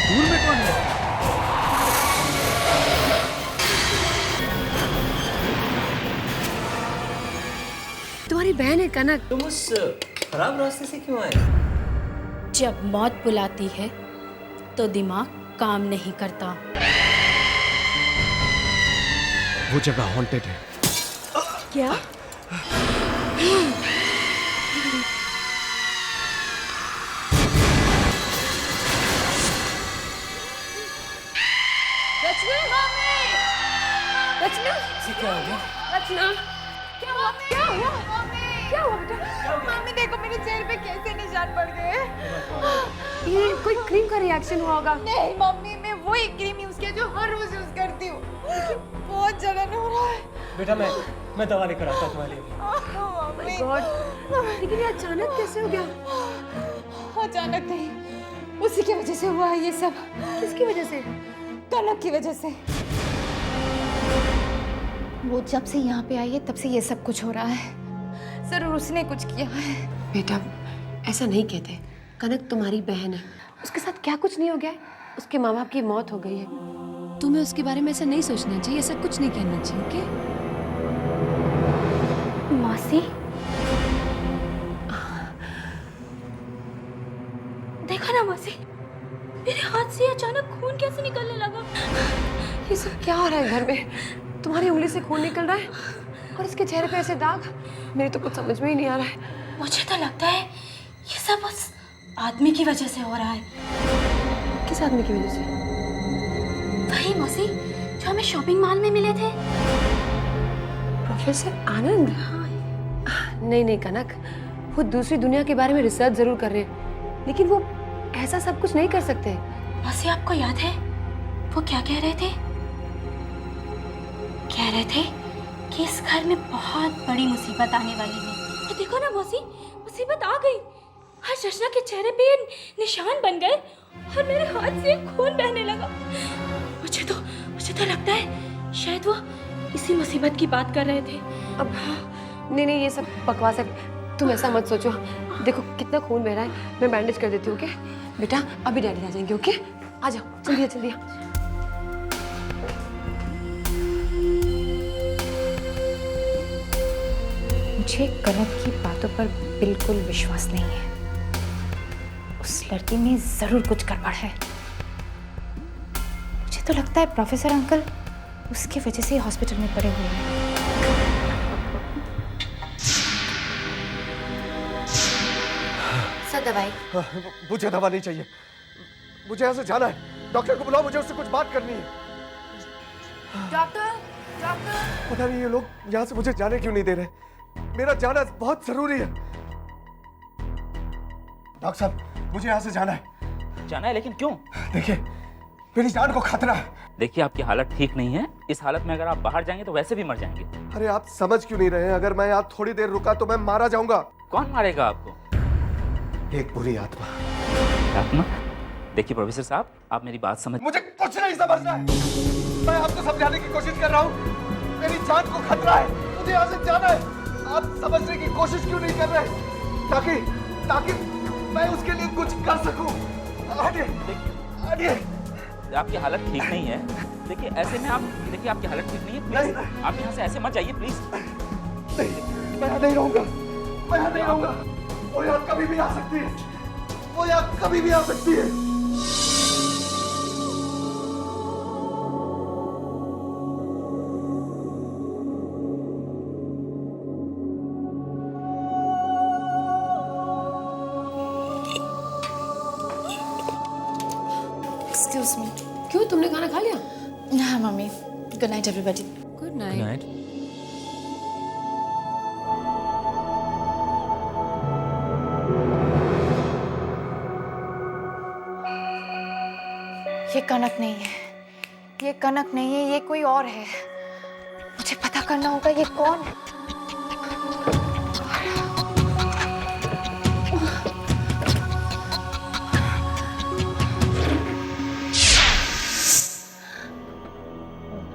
दूर में कौन है? तुम्हारी बहन है कनक। तुम उस खराब रास्ते से क्यों आए? जब मौत बुलाती है तो दिमाग काम नहीं करता। वो जगह हॉन्टेड है। क्या? रचना, क्या हो गया? रचना, क्या हुआ? क्या हुआ? क्या हुआ बेटा? मम्मी देखो मेरे चेहरे पे कैसे निशान पड़ गए। ये कोई क्रीम का रिएक्शन हुआ होगा। नहीं मम्मी, मैं वही क्रीम यूज किया जो हर रोज यूज करती हूँ। बहुत जलन हो रहा है। बेटा मैं दवा लेकर आता हूँ तुम्हारे लिए। मम्मी गॉड, लेकिन ये अचानक कैसे हो गया? अचानक नहीं, उसी की वजह से हुआ है ये सब। किसकी वजह से? कनक की वजह से। वो जब से यहाँ पे आई है तब से ये सब कुछ हो रहा है। जरूर उसने कुछ किया है। बेटा ऐसा नहीं कहते, कनक तुम्हारी बहन है, उसके साथ क्या कुछ नहीं हो गया है? उसके माँ बाप की मौत हो गई है। तुम्हें उसके बारे में ऐसा नहीं सोचना चाहिए, ऐसा कुछ नहीं कहना चाहिए। ओके मौसी, देखो ना मौसी, मेरे हाथ से अचानक खून कैसे निकलने लगा। ये सब क्या हो रहा है घर में? तुम्हारी उंगली से खून निकल रहा है और इसके चेहरे पे ऐसे दाग। मेरे तो कुछ समझ में ही नहीं आ रहा है। मुझे तो लगता है ये सब उस आदमी की वजह से हो रहा है। किस आदमी की वजह से? वही मौसी जो हमें शॉपिंग मॉल में मिले थे। प्रोफेसर आनंद? नहीं नहीं कनक, वो दूसरी दुनिया के बारे में रिसर्च जरूर कर रहे हैं, लेकिन वो ऐसा सब कुछ नहीं कर सकते। मौसी आपको याद है वो क्या कह रहे थे? कह रहे थे कि इस घर में बहुत बड़ी मुसीबत आने वाली है। ये देखो ना मौसी, मुसीबत आ गई। आज रचना के चेहरे पे ये निशान बन गए और मेरे हाथ से खून बहने लगा। मुझे तो लगता है शायद वो इसी मुसीबत की बात कर रहे थे। अब नहीं नहीं, ये सब बकवास है, तुम ऐसा मत सोचो। देखो कितना खून बह रहा है, मैं बैंडेज कर देती हूँ। ओके बेटा, अभी डैडी आ जाएंगे। ओके आ जाओ, जल्दी जल्दी। मुझे कनक की बातों पर बिल्कुल विश्वास नहीं है। उस लड़की में जरूर कुछ गड़बड़ है। मुझे तो लगता है प्रोफेसर अंकल उसकी वजह से हॉस्पिटल में पड़े हुए हैं। सर दवाई। मुझे दवा नहीं चाहिए, मुझे यहाँ से जाना है। डॉक्टर को बुलाओ, मुझे उससे कुछ बात करनी है। Doctor, doctor. पता नहीं ये लोग यहाँ से मुझे जाने क्यों नहीं दे रहे। मेरा जाना बहुत जरूरी है। डॉक्टर साहब, मुझे यहाँ से जाना है। जाना है, लेकिन क्यों? देखिए, मेरी जान को खतरा है। देखिए आपकी हालत ठीक नहीं है। इस हालत में अगर आप बाहर जाएंगे तो वैसे भी मर जाएंगे। अरे आप समझ क्यों नहीं रहे हैं? अगर मैं यहाँ थोड़ी देर रुका तो मैं मारा जाऊंगा। कौन मारेगा आपको? एक बुरी आत्मा। आत्मा? देखिए प्रोफेसर साहब, आप मेरी बात समझ। मुझे कुछ नहीं समझना है। मैं आपको समझाने की कोशिश कर रहा हूँ। मेरी जान को खतरा है, मुझे यहाँ से जाना है। आप समझने की कोशिश क्यों नहीं कर रहे? ताकि मैं उसके लिए कुछ कर सकूं। हटिए। आपकी हालत ठीक नहीं है। देखिए ऐसे में आप, देखिए आपकी हालत ठीक नहीं है। प्लीज आप यहाँ से ऐसे मत जाइए प्लीज। नहीं, मैं यहाँ नहीं रहूंगा। मैं यहाँ नहीं रहूंगा। वो यहाँ कभी भी आ सकती है। वो यहाँ कभी भी आ सकती है। Excuse me. क्यों, तुमने खाना खा लिया? हाँ mummy. Good night everybody. Good night. ये कनक नहीं है, ये कनक नहीं है, ये कोई और है। मुझे पता करना होगा ये कौन है।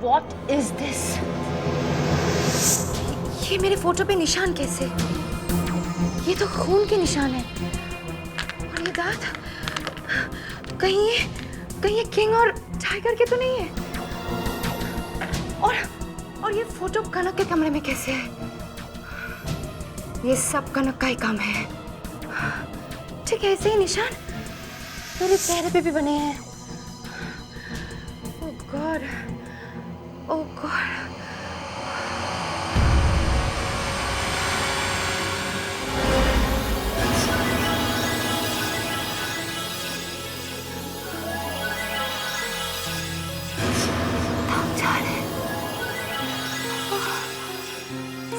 What is this? ये मेरे फोटो पे निशान कैसे? ये तो खून के निशान है। और ये दांत कहीं कहीं ये किंग और टाइगर के तो नहीं है? और ये फोटो कनक के कमरे में कैसे है? ये सब कनक का ही काम है। ठीक है, ऐसे ही निशान मेरे चेहरे पे भी बने हैं। ओह गॉड, ओह गॉड।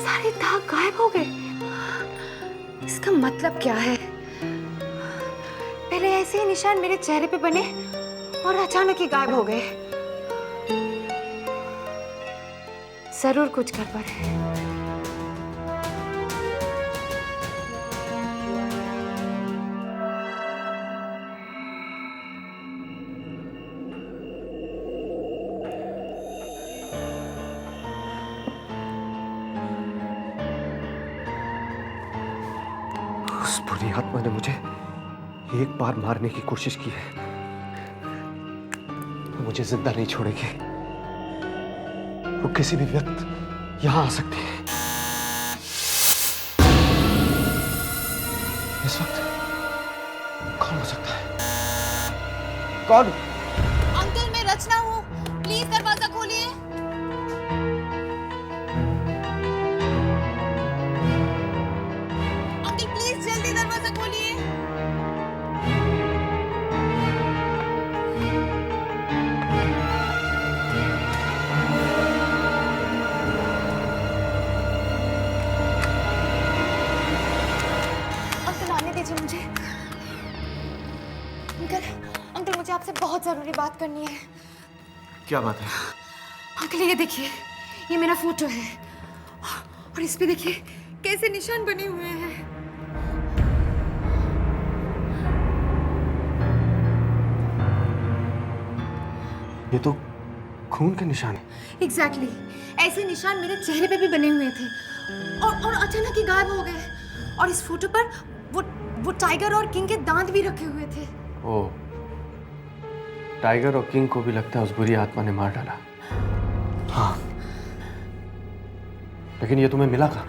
सारे दाग गायब हो गए। इसका मतलब क्या है? पहले ऐसे ही निशान मेरे चेहरे पे बने और अचानक ही गायब हो गए। जरूर कुछ गड़बड़ है। उस बुरी आत्मा ने मुझे एक बार मारने की कोशिश की है, वो मुझे जिंदा नहीं छोड़ेगी। वो किसी भी वक्त यहां आ सकती है। इस वक्त कौन हो सकता है? कौन? अंकल, मैं रचना हूँ, प्लीज दरवाजा खोलिए। अंकल प्लीज जल्दी दरवाजा खोलिए। अंकल आने दीजिए मुझे। अंकल मुझे आपसे बहुत जरूरी बात करनी है। क्या बात है? अंकल ये देखिए, ये मेरा फोटो है और इस पे देखिए कैसे निशान बने हुए हैं। ये तो खून के निशान है। एग्जैक्टली, ऐसे निशान मेरे चेहरे पे भी बने हुए थे और अचानक ही गायब हो गए। और इस फोटो पर वो टाइगर और किंग के दांत भी रखे हुए थे। ओ, टाइगर और किंग को भी लगता है उस बुरी आत्मा ने मार डाला। हाँ, लेकिन ये तुम्हें मिला कहाँ?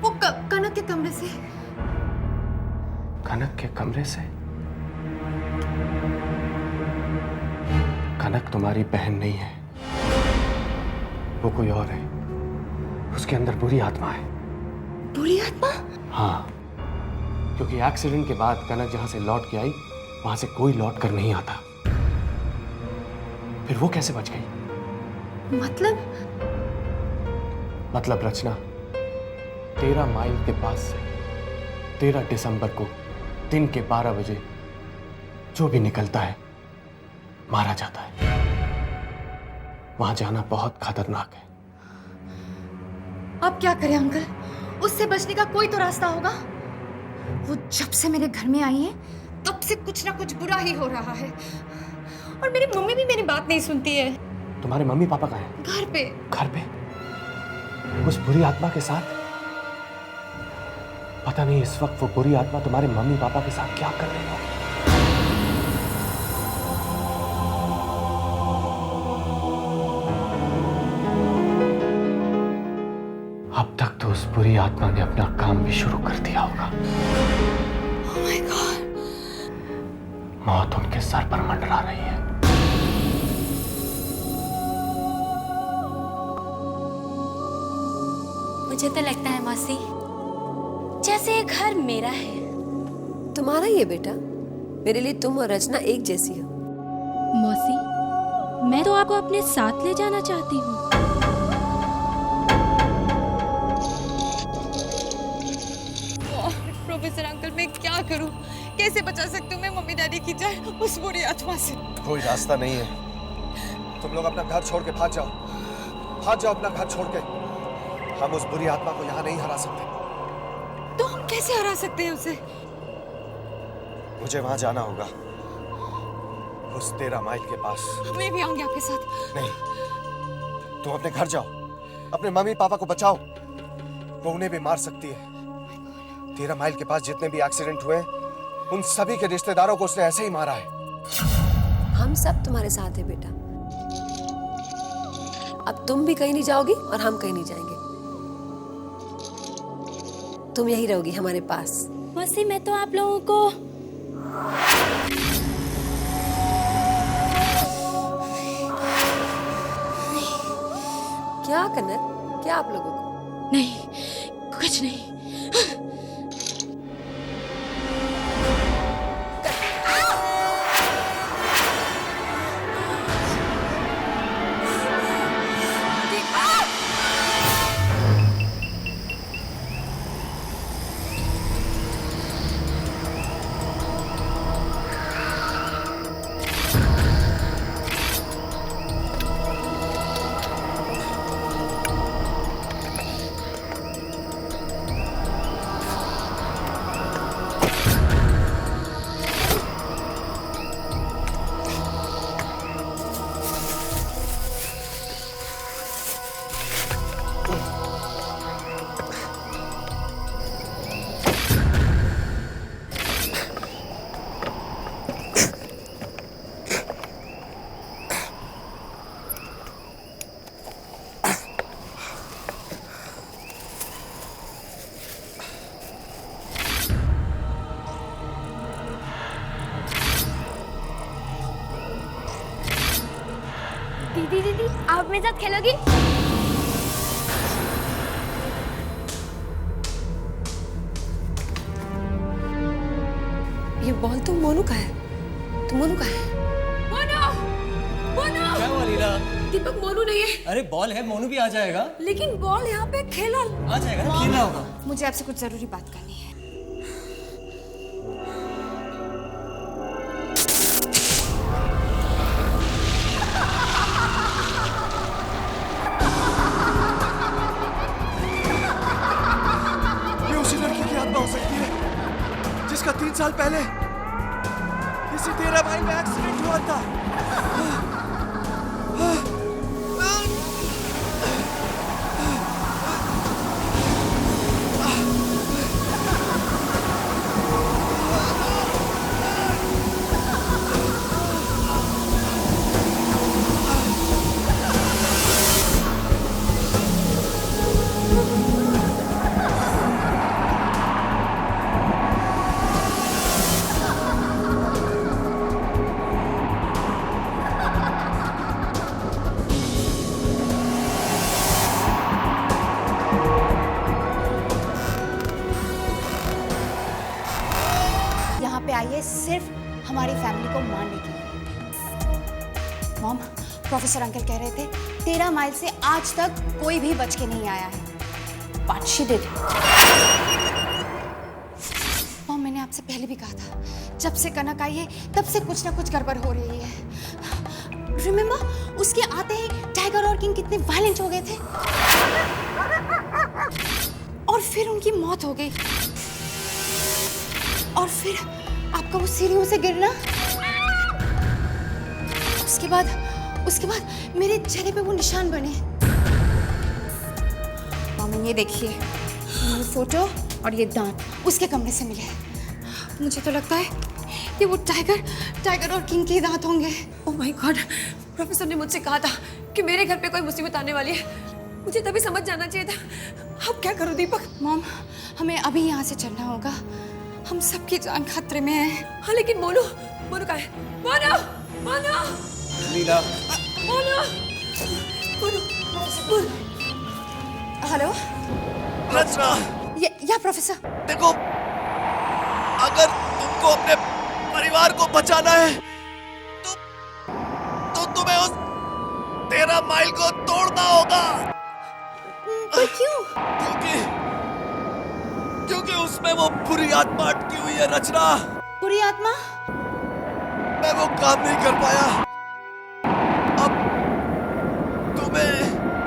वो कनक के कमरे से। कनक के कमरे से? कनक तुम्हारी बहन नहीं है, वो कोई और है। उसके अंदर बुरी आत्मा है। बुरी आत्मा? हाँ, क्योंकि एक्सीडेंट के बाद कनक जहां से लौट के आई वहां से कोई लौट कर नहीं आता। फिर वो कैसे बच गई? मतलब रचना, 13 माइल के पास से 13 दिसंबर को दिन के 12 बजे जो भी निकलता है मारा जाता है। वहां जाना बहुत खतरनाक है। अब क्या करें अंकल? उससे बचने का कोई तो रास्ता होगा। वो जब से मेरे घर में आई है तब से कुछ ना कुछ बुरा ही हो रहा है और मेरी मम्मी भी मेरी बात नहीं सुनती है। तुम्हारे मम्मी पापा कहाँ हैं? घर पे। घर पे? उस बुरी आत्मा के साथ? पता नहीं इस वक्त वो बुरी आत्मा तुम्हारे मम्मी पापा के साथ क्या कर रही होगी। अब तक तो उस बुरी आत्मा ने अपना काम भी शुरू कर दिया होगा। Oh my God! मौत उनके सर पर मंडरा रही है। मुझे तो लगता है मौसी, जैसे ये घर मेरा है। तुम्हारा ही है बेटा। मेरे लिए तुम और रचना एक जैसी हो। मौसी, मैं तो आपको अपने साथ ले जाना चाहती हूँ। प्रोफेसर अंकल, मैं क्या करूं? कैसे बचा सकती हूँ मैं मम्मी डैडी की जान उस बुरी आत्मा से? कोई रास्ता नहीं है। तुम लोग अपना घर छोड़ के भाग जाओ। भाग जाओ अपना घर छोड़ के। हम उस बुरी आत्मा को यहाँ नहीं हरा सकते। तो हम कैसे हरा सकते हैं उसे? मुझे वहां जाना होगा, उस 13 माइल के पास। मैं भी आऊंगी आपके साथ। नहीं, तुम अपने घर जाओ, अपने मम्मी पापा को बचाओ। वो उन्हें भी मार सकती है। 13 माइल के पास जितने भी एक्सीडेंट हुए उन सभी के रिश्तेदारों को उसने ऐसे ही मारा है। हम हम सब तुम्हारे साथ हैं बेटा। अब तुम भी कहीं नहीं जाओगी और हम कहीं नहीं जाएंगे। तुम यही रहोगी हमारे पास। मौसी मैं तो आप लोगों को क्या कनक, क्या आप लोगों को? नहीं, कुछ नहीं। दीदी दीदी आप मेरे साथ खेलोगी? ये बॉल तो मोनू का है। तो मोनू का है। मोनू! मोनू! क्या हुआ लीला? दीपक मोनू नहीं है। अरे बॉल है, मोनू भी आ जाएगा। लेकिन बॉल यहाँ पे खेला। आ जाएगा ना, खेलना होगा। मुझे आपसे कुछ जरूरी बात करनी है। ये उसी लड़की की आत्मा हो सकती है जिसका 3 साल पहले इसी 13 मई में एक्सीडेंट हुआ था। यहाँ पे आई है सिर्फ हमारी फैमिली को मारने के लिए। मॉम, प्रोफेसर अंकल कह रहे थे 13 माइल से आज तक कोई भी बच के नहीं आया है। But she did. मॉम, मैंने आपसे पहले भी कहा था, जब से कनक आई है तब से कुछ ना कुछ गड़बड़ हो रही है। रिमेम्बर, उसके आते ही टाइगर और किंग कितने वायलेंट हो गए थे और फिर उनकी मौत हो गई। और फिर आपका वो सीढ़ियों से गिरना, उसके बाद मेरे चेहरे पे वो निशान बने। मामा ये देखिए, ये फोटो और ये दांत उसके कमरे से मिले। मुझे तो लगता है कि वो टाइगर और किंग के दांत होंगे। ओह माय गॉड, प्रोफेसर ने मुझसे कहा था कि मेरे घर पे कोई मुसीबत आने वाली है। मुझे तभी समझ जाना चाहिए था। अब क्या करूं दीपक? मॉम, हमें अभी यहाँ से चलना होगा। हम सबकी जान खतरे में है। हाँ लेकिन मोनू कहाँ है? मोनू! लीला, मोनू! हेलो, रचना, या प्रोफेसर। देखो, अगर तुमको अपने परिवार को बचाना है तो तुम्हें उस 13 माइल को तोड़ना होगा। पर क्यों? क्योंकि उसमें वो बुरी आत्मा अटकी हुई है रचना। बुरी आत्मा? मैं वो काम नहीं कर पाया। अब तुम्हें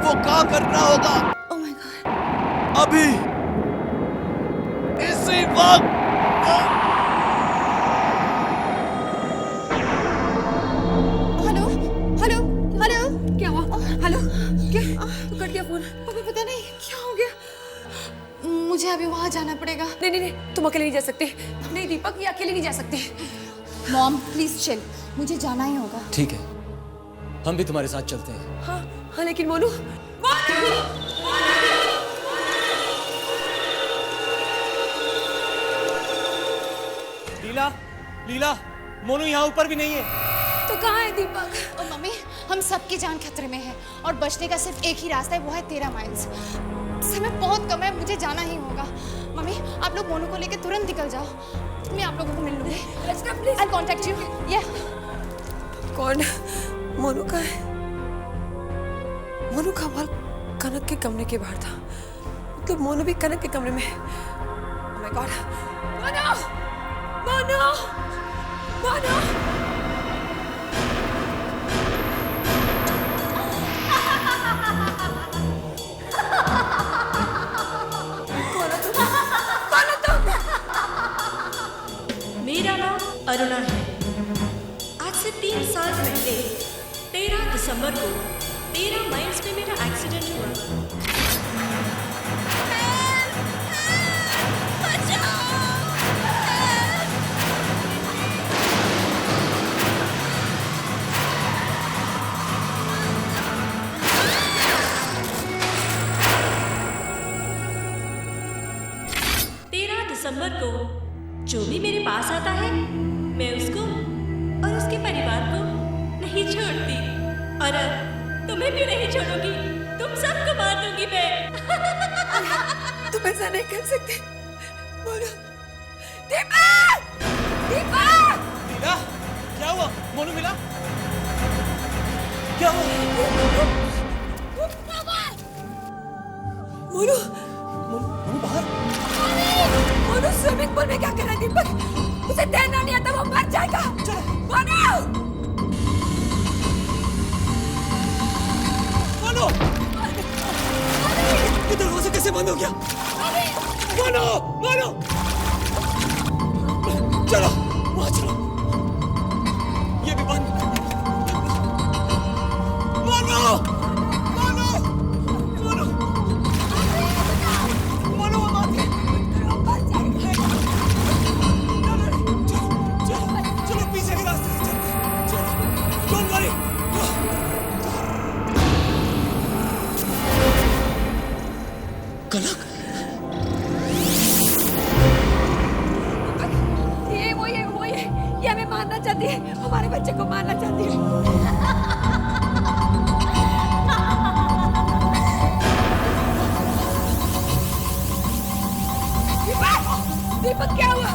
वो काम करना होगा। Oh my God. अभी इसी वक्त। हेलो। क्या हुआ? हेलो? क्या? तो कट गया फोन। अभी पता नहीं क्या हो गया। मुझे अभी वहां जाना पड़ेगा। नहीं, तुम अकेले नहीं जा सकते। नहीं दीपक, ये अकेले नहीं जा सकते। Mom please chill. मुझे जाना ही होगा। ठीक है, हम भी तुम्हारे साथ चलते हैं। हाँ हाँ, लेकिन मोनू लीला, लीला, मोनू यहाँ ऊपर भी नहीं है। तो कहाँ है दीपक? और मम्मी, हम सबकी जान खतरे में है और बचने का सिर्फ एक ही रास्ता है, वो है 13 माइल्स। समय बहुत कम है, मुझे जाना ही होगा। मम्मी, आप लोग मोनू को लेकर तुरंत निकल जाओ, मैं आप लोगों को मिल लूंगी। I'll contact you. Yeah. कौन? मोनू का है? मोनू का माल कनक के कमरे के बाहर था, मतलब मोनू भी कनक के कमरे में है। Oh my God! Monu! Monu! Monu! मेरा नाम अरुणा है। आज से 3 साल पहले 13 दिसंबर को 13 माइल्स में मेरा एक्सीडेंट हुआ। दिसंबर को जो भी मेरे पास आता है, मैं उसको और उसके परिवार को नहीं छोड़ती, और अब तुम्हें भी नहीं छोड़ूंगी। तुम सबको मार दूंगी मैं। तुम ऐसा नहीं कर सकते। मोनू! दीपक! दीपक! लीला, क्या हुआ? मोनू मिला? क्या हुआ? मोनू! मोनू बाहर? मोनू स्विमिंग पूल में क्या कर रहा है दीपक? उसे तैरना नहीं आता, वो मर जाएगा। मोनू! मोनू! ये दरवाजा कैसे बंद हो गया? मोनू! मोनू! चलो, वहाँ चलो। ये भी बंद। मोनू! मोनू! मोनू! मोनू, वो बात है। चलो पीछे के रास्ते से चलते हैं। चलो, डोंट वरी। कनक, ये हमें मारना चाहती है, हमारे बच्चे को मारना चाहती है। दीपक! दीपक, क्या हुआ?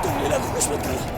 तुम लीला को कुछ मत करना।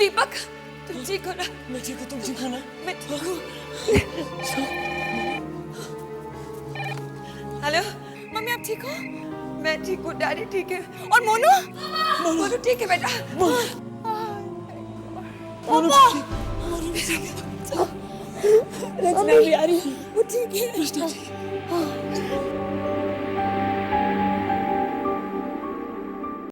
दीपक, तुम ठीक हो ना? मैं ठीक हूँ, तुम ठीक हो ना? मैं ठीक हूँ। हेलो मम्मी, आप ठीक हो? मैं ठीक हूँ, डैडी ठीक है, और मोनू? मोनू ठीक है बेटा। रचना भी आ रही है, वो ठीक है।